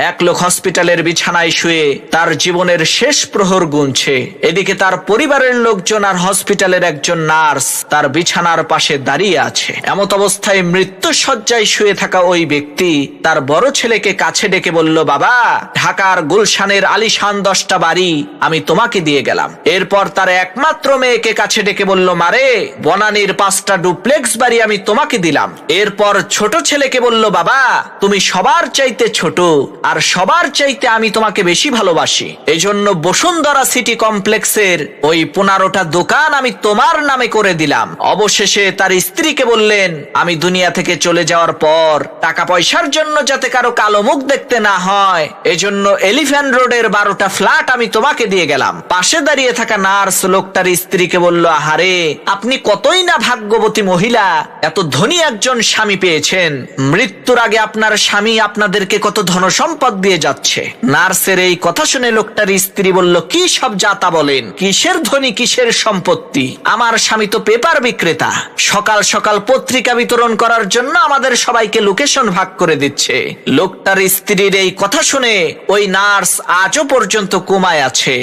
এক লোক হসপিটালের বিছানায় শুয়ে তার জীবনের শেষ প্রহর গুনছে। এদিকে তার পরিবারের লোকজন আর হসপিটালের একজন নার্স তার বিছানার পাশে দাঁড়িয়ে আছে। এমত অবস্থায় মৃত্যু শয্যায় শুয়ে থাকা ওই ব্যক্তি তার বড় ছেলেকে কাছে ডেকে বলল, বাবা, ঢাকার গুলশানের আলিশান 10টা বাড়ি আমি তোমাকে দিয়ে গেলাম। এরপর তার একমাত্র মেয়েকে কাছে ডেকে বলল, মারে, বনানীর 5টা ডুপ্লেক্স বাড়ি আমি তোমাকে দিলাম। এরপর ছোট ছেলেকে বলল, বাবা, তুমি সবার চাইতে ছোট আর সবার চাইতে আমি তোমাকে বেশি ভালোবাসি, এজন্য বসুন্ধরা সিটি কমপ্লেক্সের ওই 15টা দোকান আমি তোমার নামে করে দিলাম। অবশেষে তার স্ত্রীকে বললেন, আমি দুনিয়া থেকে চলে যাওয়ার পর টাকা পয়সার জন্য যাতে কারো কালো মুখ দেখতে না হয়, এজন্য এলিফ্যান্ট রোডের 12টা ফ্ল্যাট আমি তোমাকে দিয়ে গেলাম। পাশে দাঁড়িয়ে থাকা নার্স লোকটার স্ত্রীকে বলল, আহারে, আপনি কতই না ভাগ্যবতী মহিলা, এত ধনী একজন স্বামী পেয়েছেন। মৃত্যুর আগে আপনার স্বামী আপনাদেরকে কত ধনসম্পদ দিয়ে যাচ্ছে। নার্সের এই কথা শুনে লোকটার স্ত্রী বলল, কি সব যাতা বলেন, কিসের ধনী, কিসের সম্পত্তি? আমার স্বামী তো পেপার বিক্রেতা, সকাল সকাল পত্রিকা বিতরণ করার জন্য আমাদের সবাইকে লোকেশন ভাগ করে দিচ্ছে। লোকটার স্ত্রীর এই কথা শুনে ওই নার্স আজও পর্যন্ত কোমায় আছে।